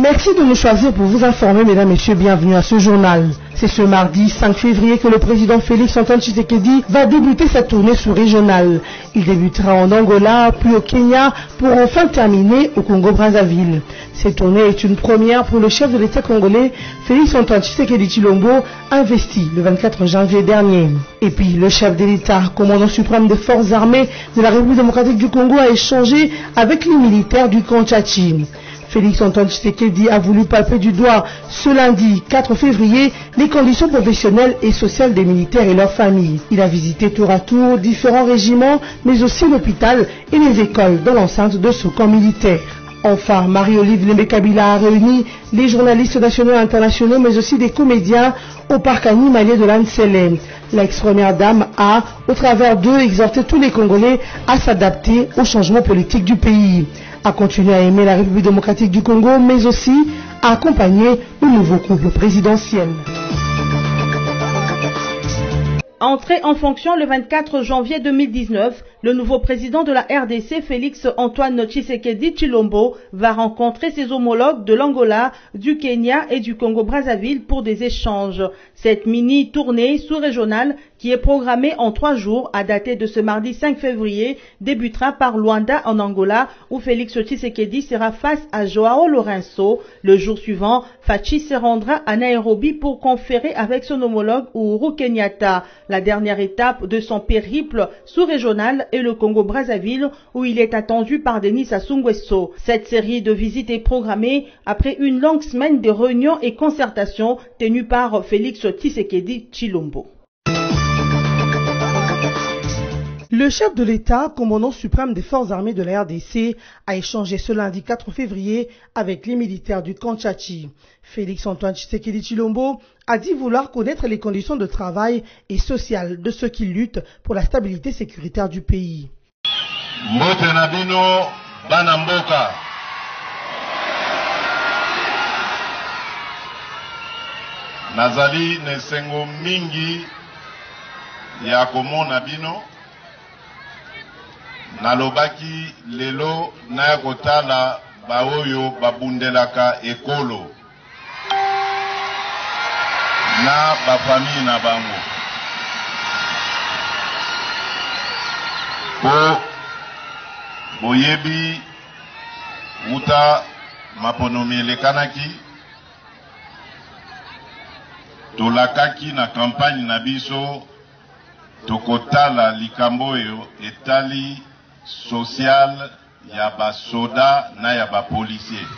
Merci de nous choisir pour vous informer, mesdames, messieurs, bienvenue à ce journal. C'est ce mardi 5 février que le président Félix-Antoine Tshisekedi va débuter sa tournée sous-régionale. Il débutera en Angola, puis au Kenya, pour enfin terminer au Congo-Brazzaville. Cette tournée est une première pour le chef de l'État congolais, Félix-Antoine Tshisekedi Tshilombo, investi le 24 janvier dernier. Et puis, le chef de l'État, commandant suprême des forces armées de la République démocratique du Congo, a échangé avec les militaires du camp Tchatchi. Félix-Antoine Tshisekedi a voulu palper du doigt ce lundi 4 février les conditions professionnelles et sociales des militaires et leurs familles. Il a visité tour à tour différents régiments, mais aussi l'hôpital et les écoles dans l'enceinte de ce camp militaire. Enfin, Marie-Olive Lembe-Kabila a réuni les journalistes nationaux et internationaux, mais aussi des comédiens au parc animalier de l'Ansele. L'ex-première dame a, au travers d'eux, exhorté tous les Congolais à s'adapter au changement politique du pays, à continuer à aimer la République démocratique du Congo, mais aussi à accompagner le nouveau couple présidentiel. Entré en fonction le 24 janvier 2019, le nouveau président de la RDC, Félix-Antoine Tshisekedi Tshilombo, va rencontrer ses homologues de l'Angola, du Kenya et du Congo-Brazzaville pour des échanges. Cette mini-tournée sous-régionale, qui est programmée en 3 jours, à dater de ce mardi 5 février, débutera par Luanda en Angola, où Félix Tshisekedi sera face à Joao Lourenço. Le jour suivant, Fachi se rendra à Nairobi pour conférer avec son homologue Uhuru Kenyatta. La dernière étape de son périple sous-régional est le Congo-Brazzaville, où il est attendu par Denis Sassou Nguesso. Cette série de visites est programmée après une longue semaine de réunions et concertations tenues par Félix Tshisekedi Tshilombo. Le chef de l'État, commandant suprême des forces armées de la RDC, a échangé ce lundi 4 février avec les militaires du camp Tchatchi. Félix-Antoine Tshisekedi Tshilombo a dit vouloir connaître les conditions de travail et sociales de ceux qui luttent pour la stabilité sécuritaire du pays. Mbote na bino bana mboka. Nazali nesengo mingi ya komona bino. Nalobaki lelo na kotala baoyo babundelaka ekolo na bafamille na bango po boyebi uta maponomi elekanaki tolakaki na campagne na biso tokotala likambo oyo etali social ya ba soda na ya ba policier.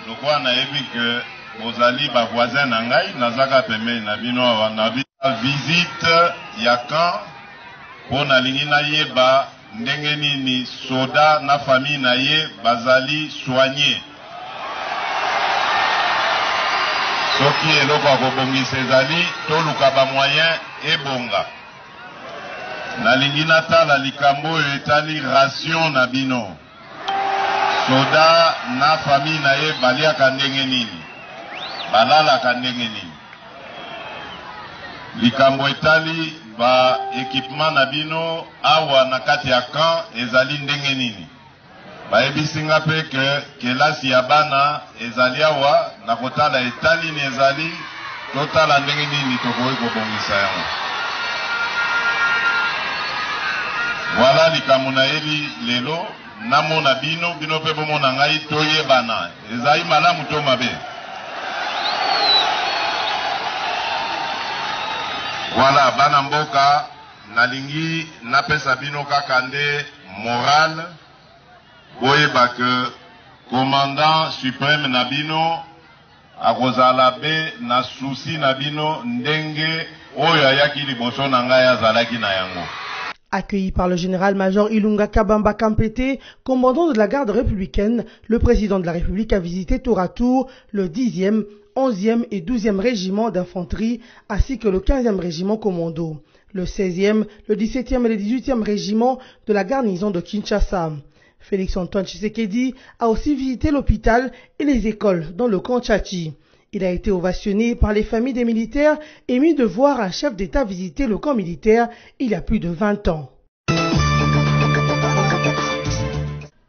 Lokwa na yebi que bozali ba voisin na ngai nazaka pembeni na bino wana visite ya camp pona lingi na yeba ndenge nini soda na famille na ye bazali soigné. Soki eloko akobongisa ezali toluka ba moyen ebonga. Nalingi natala likambo oyo etali ration na bino. Soda na famille na ye baliaka ndenge nini, balalaka ndenge nini. Likambo etali ba équipement na bino awa na kati ya camp ezali ndenge nini. Bayebisinga pe ke kelasi ya bana ezali awa na kotala etali ni ezali totala ndenge nini tokoki kobongisa yango. Voilà likambo na yeli lelo namona bino pe bomona ngai toyebana ezali malamu to mabe. Voilà bana mboka nalingi napesa bino kaka nde moral. Boyeba que commandant suprême Nabino akozala be na souci Nabino ndenge oyo ayaki liboso na ngai azalaki na yango. Accueilli par le général-major Ilunga Kabamba Kampete, commandant de la garde républicaine, le président de la République a visité tour à tour le 10e, 11e et 12e régiment d'infanterie ainsi que le 15e régiment commando, le 16e, le 17e et le 18e régiment de la garnison de Kinshasa. Félix-Antoine Tshisekedi a aussi visité l'hôpital et les écoles dans le camp Tchatchi. Il a été ovationné par les familles des militaires, ému de voir un chef d'État visiter le camp militaire il y a plus de 20 ans.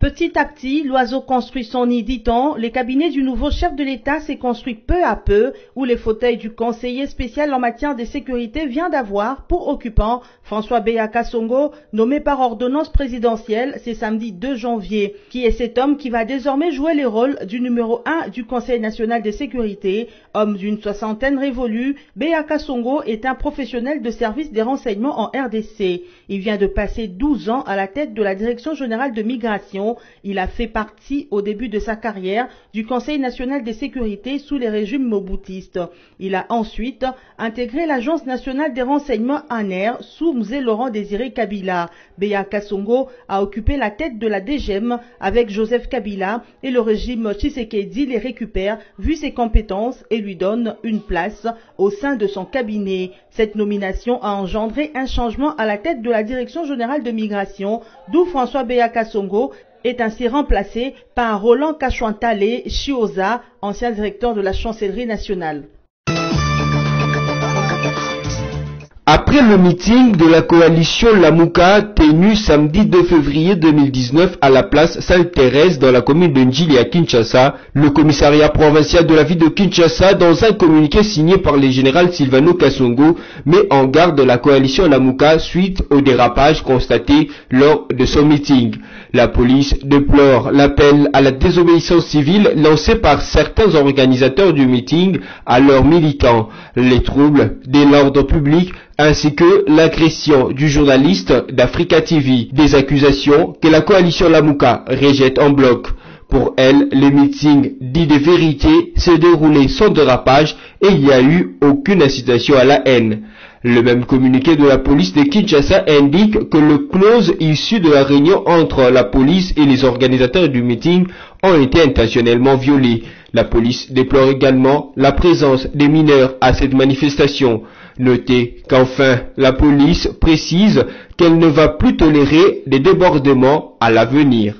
Petit à petit, l'oiseau construit son nid, dit-on. Les cabinets du nouveau chef de l'État s'est construit peu à peu, où les fauteuils du conseiller spécial en matière de sécurité vient d'avoir pour occupant François Béaka Songo, nommé par ordonnance présidentielle, c'est samedi 2 janvier, qui est cet homme qui va désormais jouer les rôles du numéro 1 du Conseil national de sécurité. Homme d'une soixantaine révolue, Béaka Songo est un professionnel de service des renseignements en RDC. Il vient de passer 12 ans à la tête de la Direction générale de migration. Il a fait partie, au début de sa carrière, du Conseil national de sécurité sous les régimes moboutistes. Il a ensuite intégré l'Agence nationale des renseignements ANER sous Mzee Laurent Désiré Kabila. Béaka Songo a occupé la tête de la DGM avec Joseph Kabila et le régime Tshisekedi les récupère vu ses compétences et lui donne une place au sein de son cabinet. Cette nomination a engendré un changement à la tête de la Direction générale de migration, d'où François Béaka Songo est ainsi remplacé par Roland Kachouantale Chioza, ancien directeur de la chancellerie nationale. Après le meeting de la coalition Lamuka tenu samedi 2 février 2019 à la place Sainte-Thérèse dans la commune de Njili à Kinshasa, le commissariat provincial de la ville de Kinshasa, dans un communiqué signé par le général Silvano Kasongo, met en garde la coalition Lamuka suite au dérapage constaté lors de son meeting. La police déplore l'appel à la désobéissance civile lancé par certains organisateurs du meeting à leurs militants, les troubles de l'ordre public ainsi que l'agression du journaliste d'Africa TV, des accusations que la coalition Lamuka rejette en bloc. Pour elle, le meeting dit de vérité s'est déroulé sans dérapage et il n'y a eu aucune incitation à la haine. Le même communiqué de la police de Kinshasa indique que les clauses issues de la réunion entre la police et les organisateurs du meeting ont été intentionnellement violées. La police déplore également la présence des mineurs à cette manifestation. Notez qu'enfin, la police précise qu'elle ne va plus tolérer des débordements à l'avenir.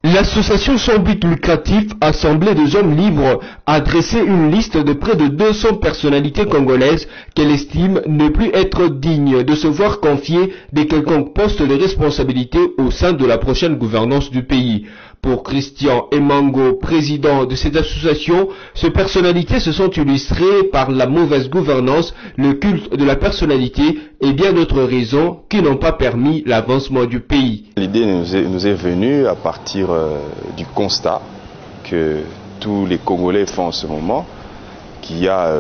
L'association sans but lucratif Assemblée des hommes libres a dressé une liste de près de 200 personnalités congolaises qu'elle estime ne plus être dignes de se voir confier des quelconques postes de responsabilité au sein de la prochaine gouvernance du pays. Pour Christian Emango, président de cette association, ces personnalités se sont illustrées par la mauvaise gouvernance, le culte de la personnalité et bien d'autres raisons qui n'ont pas permis l'avancement du pays. L'idée nous est venue à partir du constat que tous les Congolais font en ce moment, qu'il y a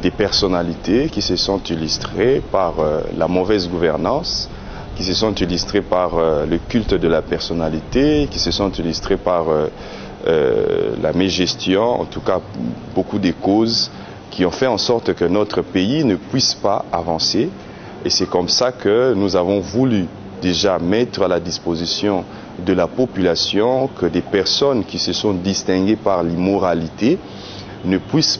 des personnalités qui se sont illustrées par la mauvaise gouvernance, qui se sont illustrés par le culte de la personnalité, qui se sont illustrés par la mégestion, en tout cas beaucoup des causes qui ont fait en sorte que notre pays ne puisse pas avancer. Et c'est comme ça que nous avons voulu déjà mettre à la disposition de la population que des personnes qui se sont distinguées par l'immoralité ne puissent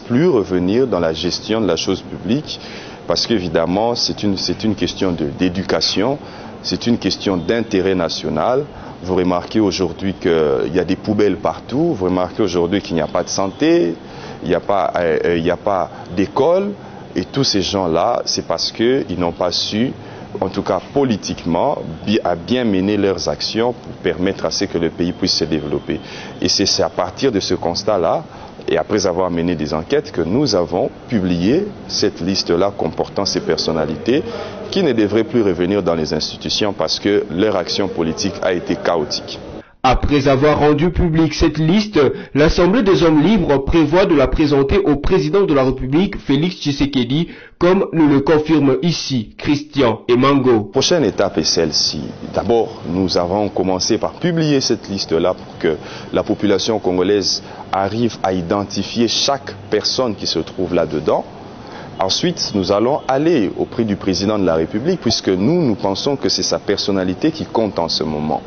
plus revenir dans la gestion de la chose publique. Parce qu'évidemment, c'est une question d'éducation, c'est une question d'intérêt national. Vous remarquez aujourd'hui qu'il y a des poubelles partout, vous remarquez aujourd'hui qu'il n'y a pas de santé, il n'y a pas d'école. Et tous ces gens-là, c'est parce qu'ils n'ont pas su, en tout cas politiquement, à bien mener leurs actions pour permettre à ce que le pays puisse se développer. Et c'est à partir de ce constat-là, et après avoir mené des enquêtes, que nous avons publié cette liste-là comportant ces personnalités qui ne devraient plus revenir dans les institutions parce que leur action politique a été chaotique. Après avoir rendu publique cette liste, l'Assemblée des hommes libres prévoit de la présenter au président de la République, Félix Tshisekedi, comme nous le confirme ici Christian Emango. La prochaine étape est celle-ci. D'abord, nous avons commencé par publier cette liste-là pour que la population congolaise arrive à identifier chaque personne qui se trouve là-dedans. Ensuite, nous allons aller auprès du président de la République puisque nous pensons que c'est sa personnalité qui compte en ce moment.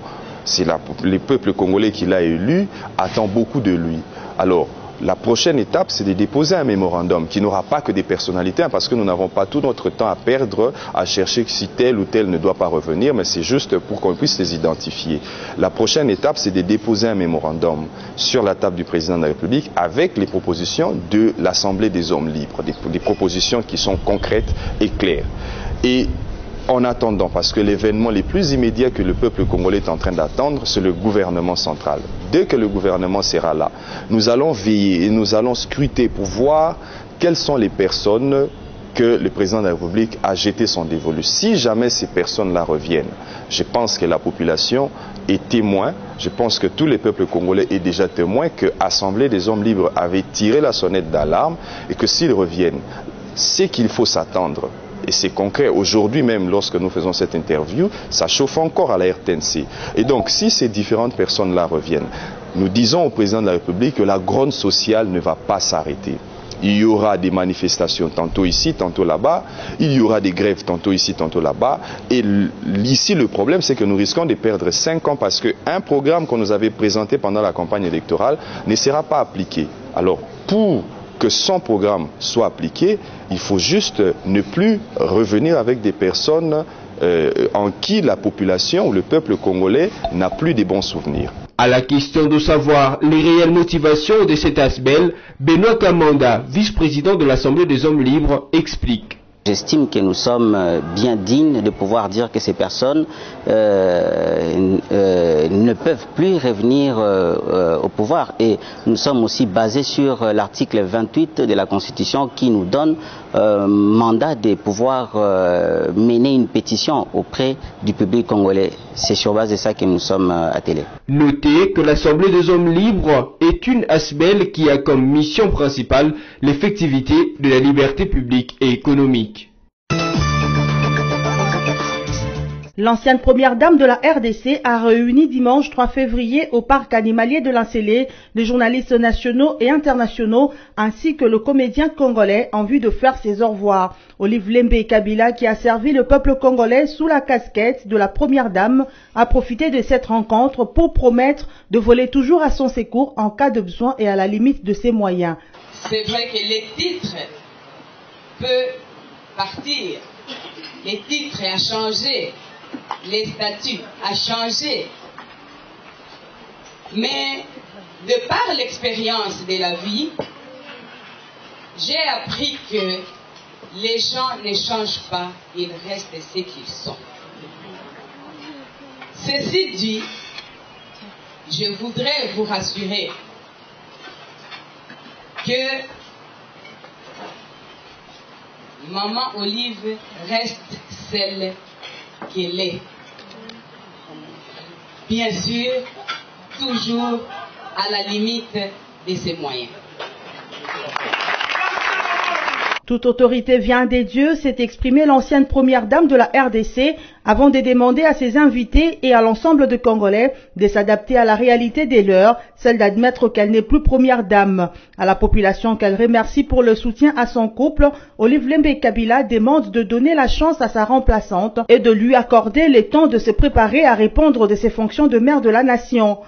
C'est le peuple congolais qui l'a élu, attend beaucoup de lui. Alors, la prochaine étape, c'est de déposer un mémorandum qui n'aura pas que des personnalités, parce que nous n'avons pas tout notre temps à perdre à chercher si tel ou tel ne doit pas revenir, mais c'est juste pour qu'on puisse les identifier. La prochaine étape, c'est de déposer un mémorandum sur la table du président de la République avec les propositions de l'Assemblée des hommes libres, des propositions qui sont concrètes et claires. Et en attendant, parce que l'événement le plus immédiat que le peuple congolais est en train d'attendre, c'est le gouvernement central. Dès que le gouvernement sera là, nous allons veiller et nous allons scruter pour voir quelles sont les personnes que le président de la République a jeté son dévolu. Si jamais ces personnes-là reviennent, je pense que la population est témoin, je pense que tous les peuples congolais est déjà témoin que l'Assemblée des hommes libres avait tiré la sonnette d'alarme et que s'ils reviennent, c'est qu'il faut s'attendre. Et c'est concret. Aujourd'hui même, lorsque nous faisons cette interview, ça chauffe encore à la RTNC. Et donc, si ces différentes personnes-là reviennent, nous disons au président de la République que la grogne sociale ne va pas s'arrêter. Il y aura des manifestations tantôt ici, tantôt là-bas. Il y aura des grèves tantôt ici, tantôt là-bas. Et ici, le problème, c'est que nous risquons de perdre 5 ans parce qu'un programme qu'on nous avait présenté pendant la campagne électorale ne sera pas appliqué. Alors, pour que son programme soit appliqué, il faut juste ne plus revenir avec des personnes en qui la population ou le peuple congolais n'a plus de bons souvenirs. À la question de savoir les réelles motivations de cet ASBEL, Benoît Kamanda, vice-président de l'Assemblée des hommes libres, explique. J'estime que nous sommes bien dignes de pouvoir dire que ces personnes ne peuvent plus revenir au pouvoir. Et nous sommes aussi basés sur l'article 28 de la Constitution qui nous donne mandat de pouvoir mener une pétition auprès du public congolais. C'est sur base de ça que nous sommes attelés. Notez que l'Assemblée des hommes libres est une ASBEL qui a comme mission principale l'effectivité de la liberté publique et économique. L'ancienne première dame de la RDC a réuni dimanche 3 février au parc animalier de l'Incélé les journalistes nationaux et internationaux ainsi que le comédien congolais en vue de faire ses au revoir. Olive Lembe Kabila, qui a servi le peuple congolais sous la casquette de la première dame, a profité de cette rencontre pour promettre de voler toujours à son secours en cas de besoin et à la limite de ses moyens. C'est vrai que les titres peuvent partir, les titres ont changé. Les statuts ont changé, mais de par l'expérience de la vie, j'ai appris que les gens ne changent pas, ils restent ce qu'ils sont. Ceci dit, je voudrais vous rassurer que Maman Olive reste celle qu'elle est. Bien sûr, toujours à la limite de ses moyens. Toute autorité vient des dieux, s'est exprimée l'ancienne première dame de la RDC avant de demander à ses invités et à l'ensemble des Congolais de s'adapter à la réalité des leurs, celle d'admettre qu'elle n'est plus première dame. À la population qu'elle remercie pour le soutien à son couple, Olive Lembe Kabila demande de donner la chance à sa remplaçante et de lui accorder le temps de se préparer à répondre de ses fonctions de mère de la nation.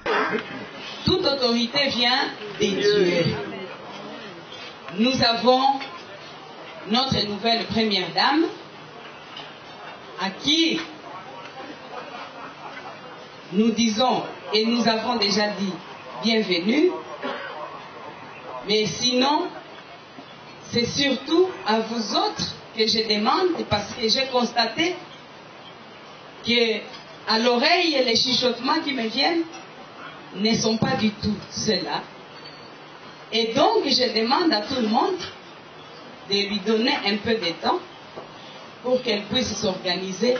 Toute autorité vient des dieux. Nous avons notre nouvelle première dame, à qui nous disons et nous avons déjà dit bienvenue, mais sinon c'est surtout à vous autres que je demande, parce que j'ai constaté que à l'oreille les chuchotements qui me viennent ne sont pas du tout ceux-là, et donc je demande à tout le monde de lui donner un peu de temps pour qu'elle puisse s'organiser,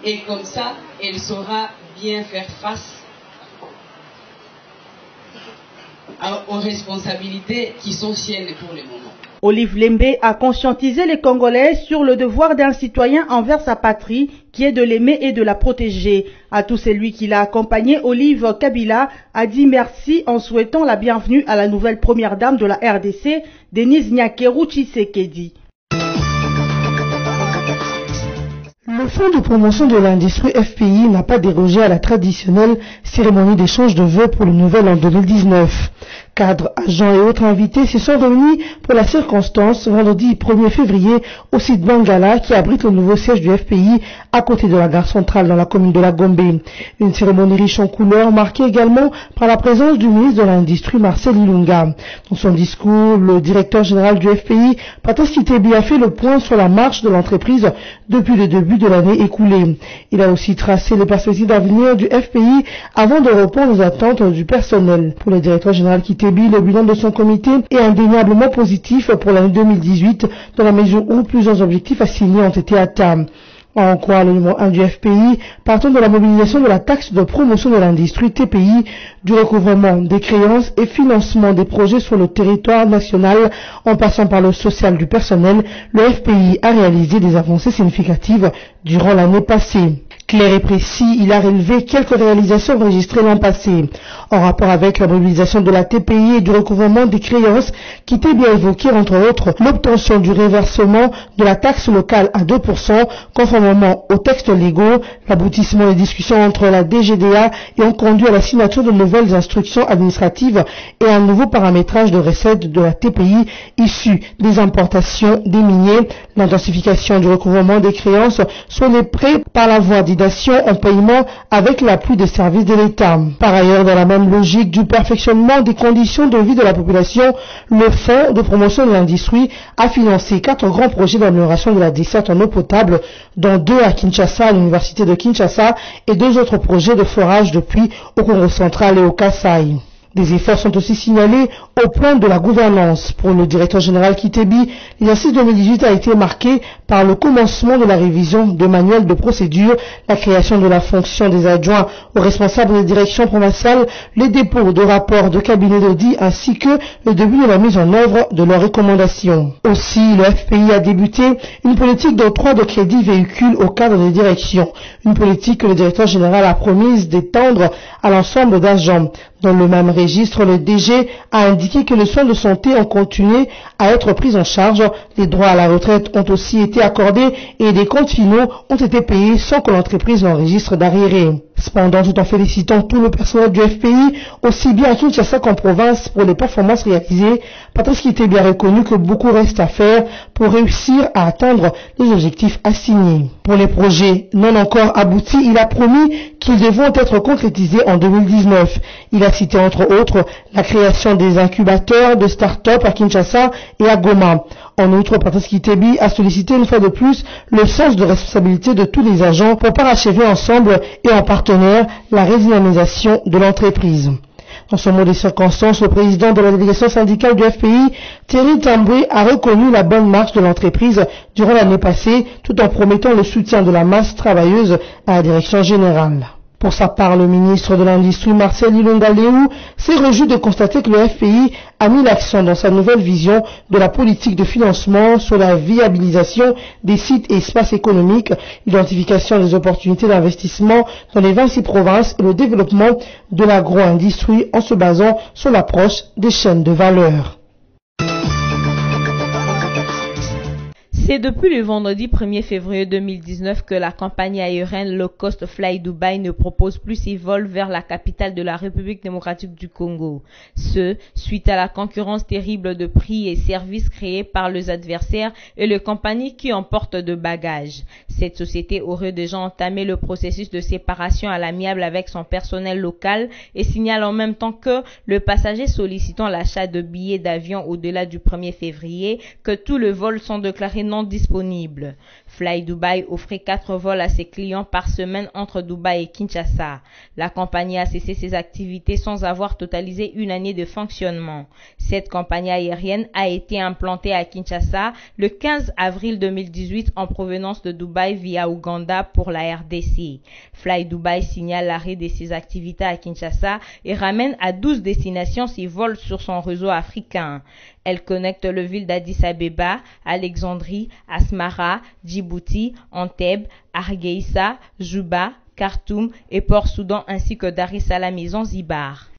et comme ça, elle saura bien faire face aux responsabilités qui sont siennes pour le moment. Olive Lembe a conscientisé les Congolais sur le devoir d'un citoyen envers sa patrie, qui est de l'aimer et de la protéger. À tout celui qui l'a accompagné, Olive Kabila a dit merci en souhaitant la bienvenue à la nouvelle première dame de la RDC, Denise Nyakeru Tshisekedi. Le Fonds de promotion de l'industrie FPI n'a pas dérogé à la traditionnelle cérémonie d'échange de vœux pour le nouvel an 2019. Cadres, agents et autres invités se sont réunis pour la circonstance vendredi 1er février au site Bangala qui abrite le nouveau siège du FPI à côté de la gare centrale dans la commune de la Gombe. Une cérémonie riche en couleurs marquée également par la présence du ministre de l'Industrie Marcel Ilunga. Dans son discours, le directeur général du FPI, Patrice Kitebi, a fait le point sur la marche de l'entreprise depuis le début de l'année écoulée. Il a aussi tracé les perspectives d'avenir du FPI avant de répondre aux attentes du personnel. Pour le directeur général Kitebi, le bilan de son comité est indéniablement positif pour l'année 2018 dans la mesure où plusieurs objectifs assignés ont été atteints. En quoi le numéro 1 du FPI, partant de la mobilisation de la taxe de promotion de l'industrie TPI, du recouvrement des créances et financement des projets sur le territoire national en passant par le social du personnel, le FPI a réalisé des avancées significatives durant l'année passée. Clair et précis, il a relevé quelques réalisations enregistrées l'an passé. En rapport avec la mobilisation de la TPI et du recouvrement des créances, qui était bien évoqué entre autres l'obtention du réversement de la taxe locale à 2%, conformément aux textes légaux, l'aboutissement des discussions entre la DGDA et ont conduit à la signature de nouvelles instructions administratives et un nouveau paramétrage de recettes de la TPI issues des importations des miniers, l'intensification du recouvrement des créances sur les prêts par la voie en paiement avec l'appui des services de l'État. Par ailleurs, dans la même logique du perfectionnement des conditions de vie de la population, le Fonds de promotion de l'industrie a financé 4 grands projets d'amélioration de la desserte en eau potable, dont 2 à Kinshasa, à l'université de Kinshasa, et 2 autres projets de forage de puits au Congo central et au Kasaï. Des efforts sont aussi signalés au plan de la gouvernance. Pour le directeur général Kitebi, l'exercice 2018 a été marqué par le commencement de la révision de manuels de procédure, la création de la fonction des adjoints aux responsables des directions provinciales, les dépôts de rapports de cabinet d'audit ainsi que le début de la mise en œuvre de leurs recommandations. Aussi, le FPI a débuté une politique d'octroi de crédit véhicule au cadre des directions, une politique que le directeur général a promise d'étendre à l'ensemble d'agents. Dans le même registre, le DG a indiqué que les soins de santé ont continué à être pris en charge, les droits à la retraite ont aussi été accordés et des comptes finaux ont été payés sans que l'entreprise n'enregistre d'arriérés. Cependant, tout en félicitant tout le personnel du FPI, aussi bien à Kinshasa qu'en province, pour les performances réalisées, Patrice Kitebi a reconnu que beaucoup reste à faire pour réussir à atteindre les objectifs assignés. Pour les projets non encore aboutis, il a promis qu'ils devront être concrétisés en 2019. Il a cité entre autres la création des incubateurs de start-up à Kinshasa et à Goma. En outre, Patrice Kitebi a sollicité une fois de plus le sens de responsabilité de tous les agents pour parachever ensemble et en partenaire la redynamisation de l'entreprise. Dans son mot des circonstances, le président de la délégation syndicale du FPI, Thierry Tamboué, a reconnu la bonne marche de l'entreprise durant l'année passée, tout en promettant le soutien de la masse travailleuse à la direction générale. Pour sa part, le ministre de l'Industrie, Marcel Ilunga s'est réjoui de constater que le FPI a mis l'accent dans sa nouvelle vision de la politique de financement sur la viabilisation des sites et espaces économiques, l'identification des opportunités d'investissement dans les 26 provinces et le développement de l'agro-industrie en se basant sur l'approche des chaînes de valeur. C'est depuis le vendredi 1er février 2019 que la compagnie aérienne low cost Fly Dubai ne propose plus ses vols vers la capitale de la République démocratique du Congo. Ce, suite à la concurrence terrible de prix et services créés par les adversaires et les compagnies qui emportent de bagages. Cette société aurait déjà entamé le processus de séparation à l'amiable avec son personnel local et signale en même temps que le passager sollicitant l'achat de billets d'avion au-delà du 1er février que tous les vols sont déclarés non disponibles. Fly Dubai offrait 4 vols à ses clients par semaine entre Dubaï et Kinshasa. La compagnie a cessé ses activités sans avoir totalisé une année de fonctionnement. Cette compagnie aérienne a été implantée à Kinshasa le 15 avril 2018 en provenance de Dubaï via Ouganda pour la RDC. Fly Dubai signale l'arrêt de ses activités à Kinshasa et ramène à 12 destinations ses vols sur son réseau africain. Elle connecte le ville d'Addis Abeba, Alexandrie, Asmara, Djibouti, Entebbe, Hargeisa, Juba, Khartoum et Port-Soudan ainsi que Dar es Salaam et Zanzibar.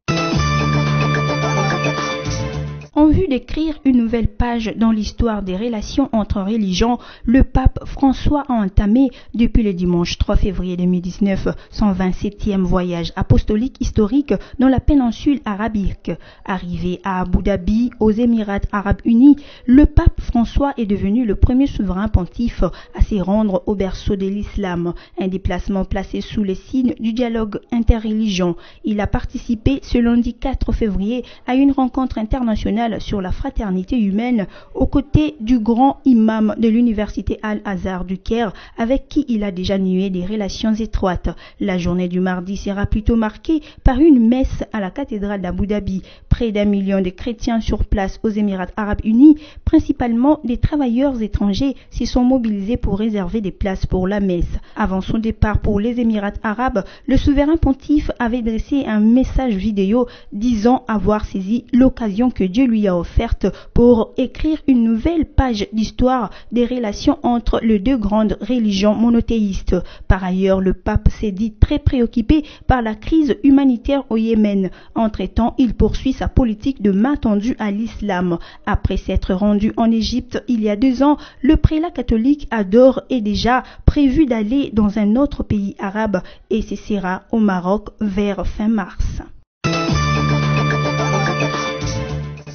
On vue d'écrire une nouvelle page dans l'histoire des relations entre religions, le pape François a entamé depuis le dimanche 3 février 2019 son 27e voyage apostolique historique dans la péninsule arabique. Arrivé à Abu Dhabi, aux Émirats arabes unis, le pape François est devenu le premier souverain pontife à s'y rendre au berceau de l'islam, un déplacement placé sous le signe du dialogue interreligion. Il a participé ce lundi 4 février à une rencontre internationale sur la fraternité humaine aux côtés du grand imam de l'université Al-Azhar du Caire avec qui il a déjà noué des relations étroites. La journée du mardi sera plutôt marquée par une messe à la cathédrale d'Abu Dhabi. Près d'1 million de chrétiens sur place aux Émirats arabes unis, principalement des travailleurs étrangers, s'y sont mobilisés pour réserver des places pour la messe. Avant son départ pour les Émirats arabes, le souverain pontife avait dressé un message vidéo disant avoir saisi l'occasion que Dieu lui a offerte pour écrire une nouvelle page d'histoire des relations entre les deux grandes religions monothéistes. Par ailleurs, le pape s'est dit très préoccupé par la crise humanitaire au Yémen. Entre-temps, il poursuit sa politique de main tendue à l'islam. Après s'être rendu en Égypte il y a 2 ans, le prélat catholique a d'ores et déjà prévu d'aller dans un autre pays arabe et ce sera au Maroc vers fin mars.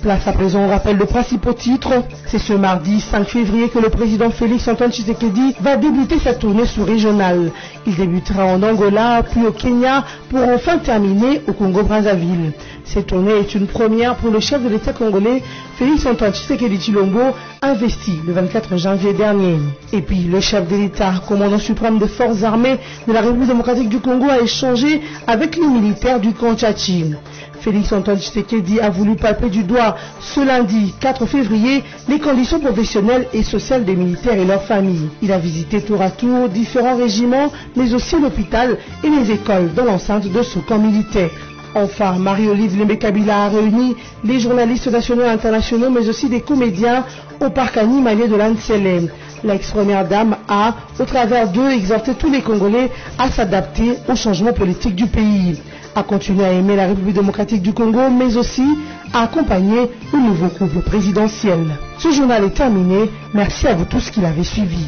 Place à présent au rappel de principaux titres. C'est ce mardi 5 février que le président Félix Antoine Tshisekedi va débuter sa tournée sous-régionale. Il débutera en Angola, puis au Kenya, pour enfin terminer au Congo-Brazzaville. Cette tournée est une première pour le chef de l'État congolais, Félix Antoine Tshisekedi Tshilombo, investi le 24 janvier dernier. Et puis le chef de l'État, commandant suprême des forces armées de la République démocratique du Congo, a échangé avec les militaires du camp Tchatchi. Félix Antoine Tshisekedi a voulu palper du doigt ce lundi 4 février les conditions professionnelles et sociales des militaires et leurs familles. Il a visité tour à tour différents régiments, mais aussi l'hôpital et les écoles dans l'enceinte de ce camp militaire. Enfin, Marie-Olive Lembe-Kabila a réuni les journalistes nationaux et internationaux, mais aussi des comédiens au parc animalier de l'Ansele. L'ex-première dame a, au travers d'eux, exhorté tous les Congolais à s'adapter au changement politique du pays, à continuer à aimer la République démocratique du Congo, mais aussi à accompagner le nouveau couple présidentiel. Ce journal est terminé. Merci à vous tous qui l'avez suivi.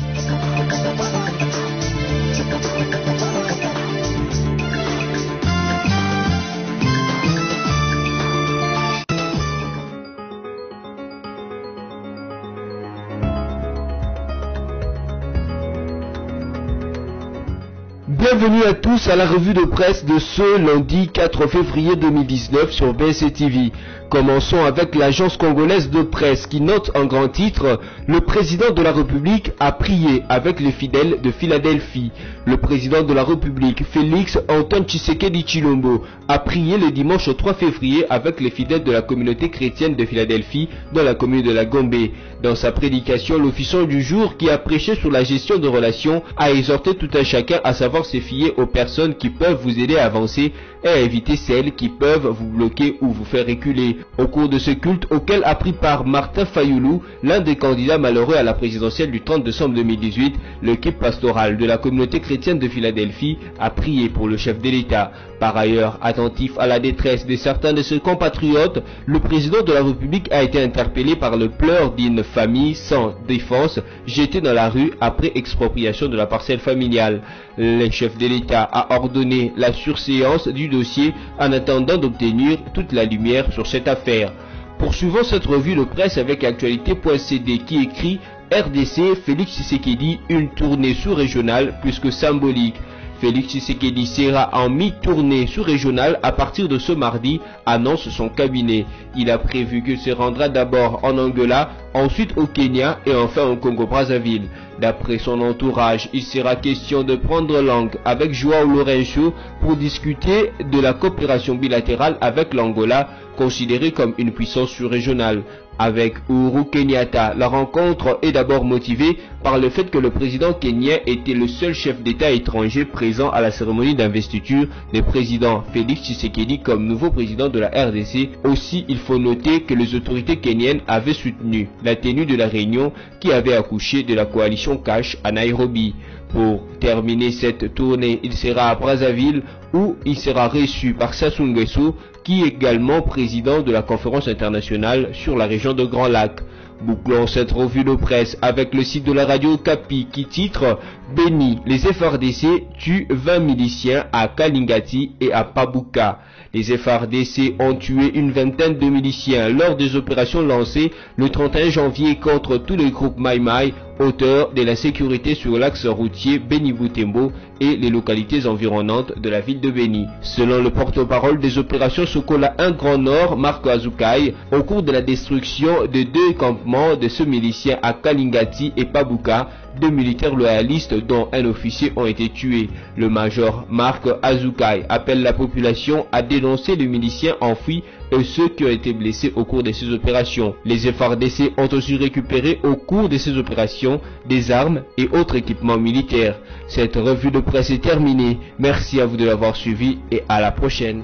Bienvenue à tous à la revue de presse de ce lundi 4 février 2019 sur BSC TV. Commençons avec l'agence congolaise de presse qui note en grand titre « Le président de la République a prié avec les fidèles de Philadelphie ». Le président de la République, Félix Antoine Tshisekedi Tshilombo, a prié le dimanche 3 février avec les fidèles de la communauté chrétienne de Philadelphie dans la commune de la Gombe. Dans sa prédication, l'officiant du jour qui a prêché sur la gestion de relations a exhorté tout un chacun à savoir se fier aux personnes qui peuvent vous aider à avancer et à éviter celles qui peuvent vous bloquer ou vous faire reculer. Au cours de ce culte auquel a pris part Martin Fayoulou, l'un des candidats malheureux à la présidentielle du 30 décembre 2018, l'équipe pastorale de la communauté chrétienne de Philadelphie a prié pour le chef de l'État. Par ailleurs, attentif à la détresse de certains de ses compatriotes, le président de la République a été interpellé par le pleur d'une famille sans défense jetée dans la rue après expropriation de la parcelle familiale. Le chef de l'État a ordonné la surséance du dossier en attendant d'obtenir toute la lumière sur cette affaire. Poursuivons cette revue de presse avec actualité.cd qui écrit RDC Félix Tshisekedi, une tournée sous-régionale plus que symbolique. Félix Tshisekedi sera en mi-tournée sous-régionale à partir de ce mardi, annonce son cabinet. Il a prévu qu'il se rendra d'abord en Angola, ensuite au Kenya et enfin au Congo-Brazzaville. D'après son entourage, il sera question de prendre langue avec João Lourenço pour discuter de la coopération bilatérale avec l'Angola, considérée comme une puissance sous-régionale. Avec Uhuru Kenyatta, la rencontre est d'abord motivée par le fait que le président kenyan était le seul chef d'État étranger présent à la cérémonie d'investiture du président Félix Tshisekedi comme nouveau président de la RDC. Aussi, il faut noter que les autorités kenyennes avaient soutenu la tenue de la réunion qui avait accouché de la coalition Cash à Nairobi. Pour terminer cette tournée, il sera à Brazzaville où il sera reçu par Sassou Nguesso qui est également président de la conférence internationale sur la région de Grand Lac. Bouclons cette revue de presse avec le site de la radio Okapi qui titre « Béni, les FARDC tuent 20 miliciens à Kalingati et à Pabuka ». Les FARDC ont tué une vingtaine de miliciens lors des opérations lancées le 31 janvier contre tous les groupes Mai Mai, auteurs de la sécurité sur l'axe routier Béni-Boutembo et les localités environnantes de la ville de Béni. Selon le porte-parole des opérations Sokola 1 Grand Nord, Marco Azukai, au cours de la destruction de 2 campements de ce milicien à Kalingati et Pabuka, 2 militaires loyalistes dont un officier ont été tués. Le major Marc Azukai appelle la population à dénoncer les miliciens enfouis et ceux qui ont été blessés au cours de ces opérations. Les FARDC ont aussi récupéré au cours de ces opérations des armes et autres équipements militaires. Cette revue de presse est terminée. Merci à vous de l'avoir suivi et à la prochaine.